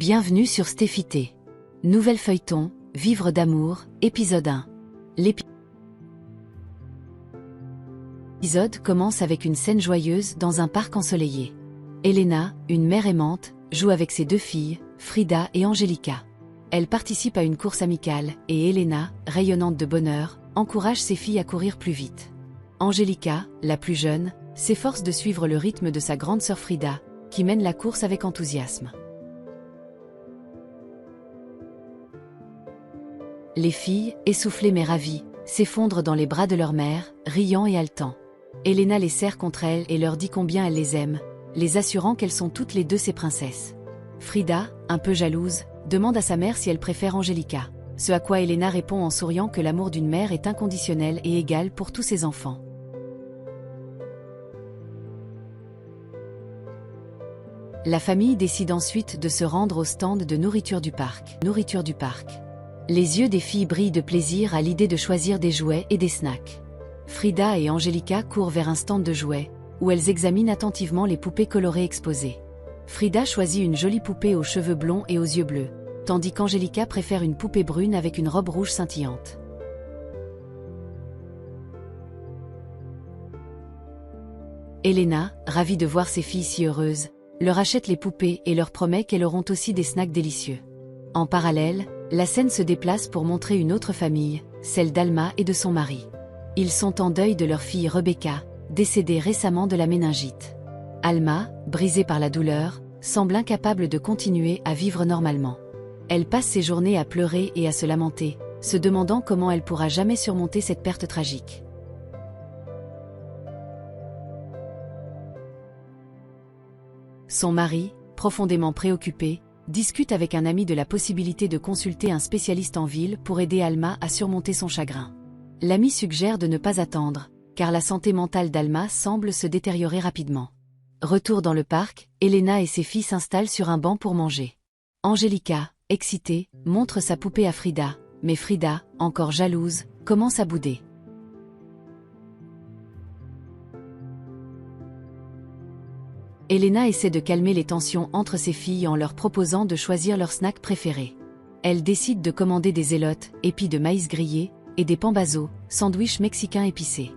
Bienvenue sur Stéphité. Nouvel feuilleton, Vivre d'amour, épisode 1. L'épisode commence avec une scène joyeuse dans un parc ensoleillé. Elena, une mère aimante, joue avec ses deux filles, Frida et Angelica. Elle participe à une course amicale et Elena, rayonnante de bonheur, encourage ses filles à courir plus vite. Angelica, la plus jeune, s'efforce de suivre le rythme de sa grande sœur Frida, qui mène la course avec enthousiasme. Les filles, essoufflées mais ravies, s'effondrent dans les bras de leur mère, riant et haletant. Elena les serre contre elle et leur dit combien elle les aime, les assurant qu'elles sont toutes les deux ses princesses. Frida, un peu jalouse, demande à sa mère si elle préfère Angelica, ce à quoi Elena répond en souriant que l'amour d'une mère est inconditionnel et égal pour tous ses enfants. La famille décide ensuite de se rendre au stand de nourriture du parc. Les yeux des filles brillent de plaisir à l'idée de choisir des jouets et des snacks. Frida et Angelica courent vers un stand de jouets, où elles examinent attentivement les poupées colorées exposées. Frida choisit une jolie poupée aux cheveux blonds et aux yeux bleus, tandis qu'Angelica préfère une poupée brune avec une robe rouge scintillante. Elena, ravie de voir ses filles si heureuses, leur achète les poupées et leur promet qu'elles auront aussi des snacks délicieux. En parallèle, la scène se déplace pour montrer une autre famille, celle d'Alma et de son mari. Ils sont en deuil de leur fille Rebecca, décédée récemment de la méningite. Alma, brisée par la douleur, semble incapable de continuer à vivre normalement. Elle passe ses journées à pleurer et à se lamenter, se demandant comment elle pourra jamais surmonter cette perte tragique. Son mari, profondément préoccupé, discute avec un ami de la possibilité de consulter un spécialiste en ville pour aider Alma à surmonter son chagrin. L'ami suggère de ne pas attendre, car la santé mentale d'Alma semble se détériorer rapidement. Retour dans le parc, Elena et ses filles s'installent sur un banc pour manger. Angelica, excitée, montre sa poupée à Frida, mais Frida, encore jalouse, commence à bouder. Elena essaie de calmer les tensions entre ses filles en leur proposant de choisir leur snack préféré. Elle décide de commander des élotes, épis de maïs grillés, et des pambazos, sandwichs mexicains épicés.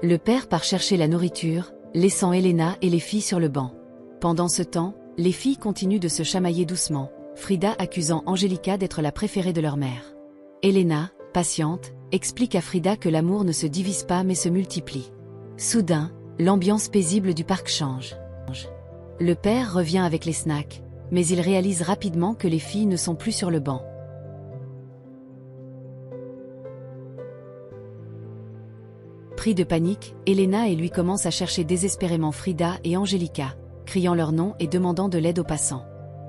Le père part chercher la nourriture, laissant Elena et les filles sur le banc. Pendant ce temps, les filles continuent de se chamailler doucement, Frida accusant Angelica d'être la préférée de leur mère. Elena, patiente, explique à Frida que l'amour ne se divise pas mais se multiplie. Soudain, l'ambiance paisible du parc change. Le père revient avec les snacks, mais il réalise rapidement que les filles ne sont plus sur le banc. Pris de panique, Elena et lui commencent à chercher désespérément Frida et Angelica, criant leur nom et demandant de l'aide aux passants.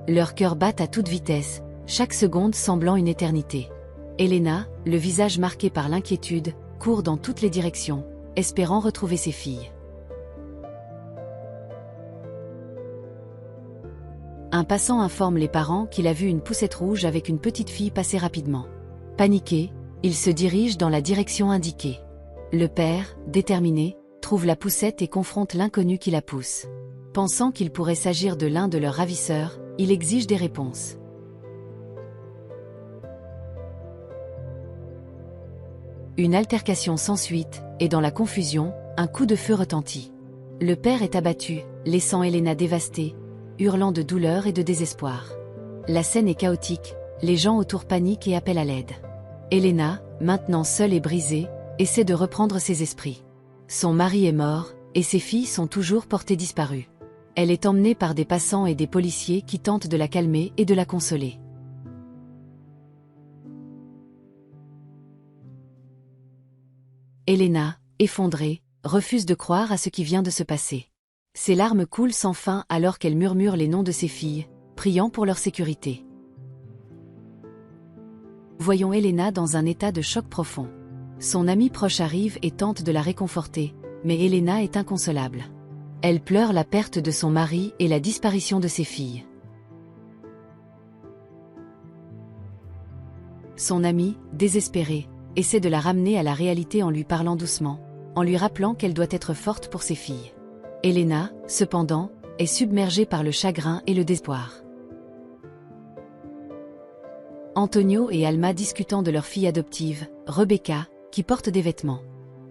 Leurs cœurs battent à toute vitesse, chaque seconde semblant une éternité. Elena, le visage marqué par l'inquiétude, court dans toutes les directions, espérant retrouver ses filles. Un passant informe les parents qu'il a vu une poussette rouge avec une petite fille passer rapidement. Paniqué, il se dirige dans la direction indiquée. Le père, déterminé, trouve la poussette et confronte l'inconnu qui la pousse. Pensant qu'il pourrait s'agir de l'un de leurs ravisseurs, il exige des réponses. Une altercation s'ensuit, et dans la confusion, un coup de feu retentit. Le père est abattu, laissant Elena dévastée, hurlant de douleur et de désespoir. La scène est chaotique, les gens autour paniquent et appellent à l'aide. Elena, maintenant seule et brisée, essaie de reprendre ses esprits. Son mari est mort, et ses filles sont toujours portées disparues. Elle est emmenée par des passants et des policiers qui tentent de la calmer et de la consoler. Elena, effondrée, refuse de croire à ce qui vient de se passer. Ses larmes coulent sans fin alors qu'elle murmure les noms de ses filles, priant pour leur sécurité. Voyons Elena dans un état de choc profond. Son ami proche arrive et tente de la réconforter, mais Elena est inconsolable. Elle pleure la perte de son mari et la disparition de ses filles. Son ami, désespéré, essaie de la ramener à la réalité en lui parlant doucement, en lui rappelant qu'elle doit être forte pour ses filles. Elena, cependant, est submergée par le chagrin et le désespoir. Antonio et Alma discutant de leur fille adoptive, Rebecca, qui porte des vêtements.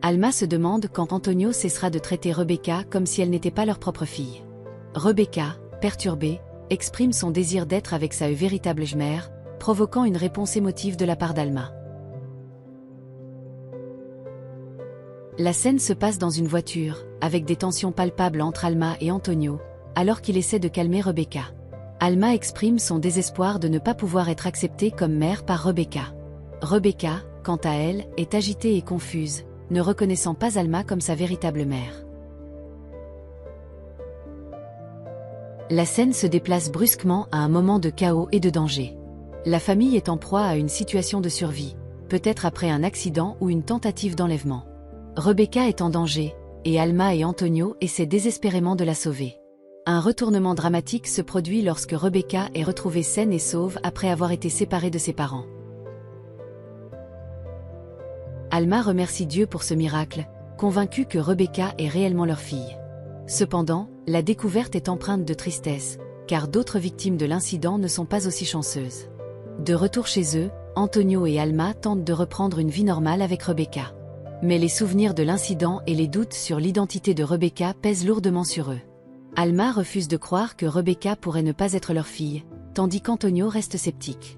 Alma se demande quand Antonio cessera de traiter Rebecca comme si elle n'était pas leur propre fille. Rebecca, perturbée, exprime son désir d'être avec sa véritable mère, provoquant une réponse émotive de la part d'Alma. La scène se passe dans une voiture, avec des tensions palpables entre Alma et Antonio, alors qu'il essaie de calmer Rebecca. Alma exprime son désespoir de ne pas pouvoir être acceptée comme mère par Rebecca. Rebecca, quant à elle, est agitée et confuse, ne reconnaissant pas Alma comme sa véritable mère. La scène se déplace brusquement à un moment de chaos et de danger. La famille est en proie à une situation de survie, peut-être après un accident ou une tentative d'enlèvement. Rebecca est en danger, et Alma et Antonio essaient désespérément de la sauver. Un retournement dramatique se produit lorsque Rebecca est retrouvée saine et sauve après avoir été séparée de ses parents. Alma remercie Dieu pour ce miracle, convaincue que Rebecca est réellement leur fille. Cependant, la découverte est empreinte de tristesse, car d'autres victimes de l'incident ne sont pas aussi chanceuses. De retour chez eux, Antonio et Alma tentent de reprendre une vie normale avec Rebecca. Mais les souvenirs de l'incident et les doutes sur l'identité de Rebecca pèsent lourdement sur eux. Alma refuse de croire que Rebecca pourrait ne pas être leur fille, tandis qu'Antonio reste sceptique.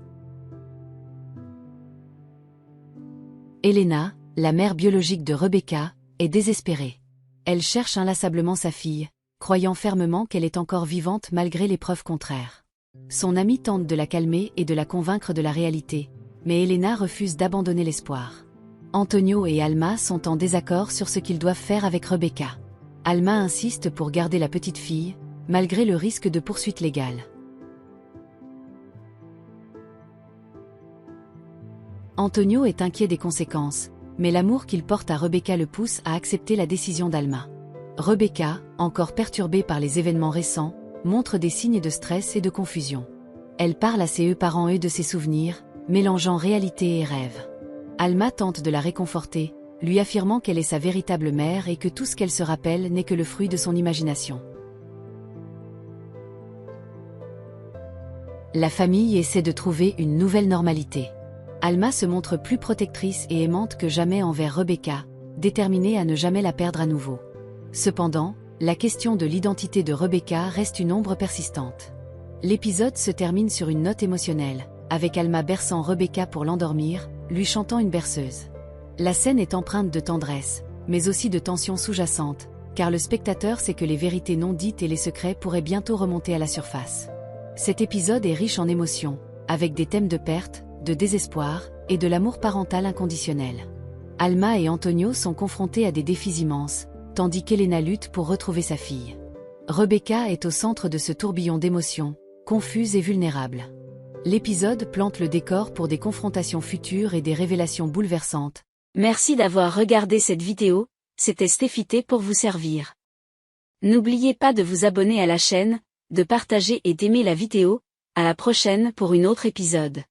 Elena, la mère biologique de Rebecca, est désespérée. Elle cherche inlassablement sa fille, croyant fermement qu'elle est encore vivante malgré les preuves contraires. Son amie tente de la calmer et de la convaincre de la réalité, mais Elena refuse d'abandonner l'espoir. Antonio et Alma sont en désaccord sur ce qu'ils doivent faire avec Rebecca. Alma insiste pour garder la petite fille, malgré le risque de poursuite légale. Antonio est inquiet des conséquences, mais l'amour qu'il porte à Rebecca le pousse à accepter la décision d'Alma. Rebecca, encore perturbée par les événements récents, montre des signes de stress et de confusion. Elle parle à ses parents de ses souvenirs, mélangeant réalité et rêve. Alma tente de la réconforter, lui affirmant qu'elle est sa véritable mère et que tout ce qu'elle se rappelle n'est que le fruit de son imagination. La famille essaie de trouver une nouvelle normalité. Alma se montre plus protectrice et aimante que jamais envers Rebecca, déterminée à ne jamais la perdre à nouveau. Cependant, la question de l'identité de Rebecca reste une ombre persistante. L'épisode se termine sur une note émotionnelle, avec Alma berçant Rebecca pour l'endormir, lui chantant une berceuse. La scène est empreinte de tendresse, mais aussi de tensions sous-jacentes, car le spectateur sait que les vérités non dites et les secrets pourraient bientôt remonter à la surface. Cet épisode est riche en émotions, avec des thèmes de perte, de désespoir, et de l'amour parental inconditionnel. Alma et Antonio sont confrontés à des défis immenses, tandis qu'Elena lutte pour retrouver sa fille. Rebecca est au centre de ce tourbillon d'émotions, confuse et vulnérable. L'épisode plante le décor pour des confrontations futures et des révélations bouleversantes. Merci d'avoir regardé cette vidéo, c'était Stéphité pour vous servir. N'oubliez pas de vous abonner à la chaîne, de partager et d'aimer la vidéo, à la prochaine pour une autre épisode.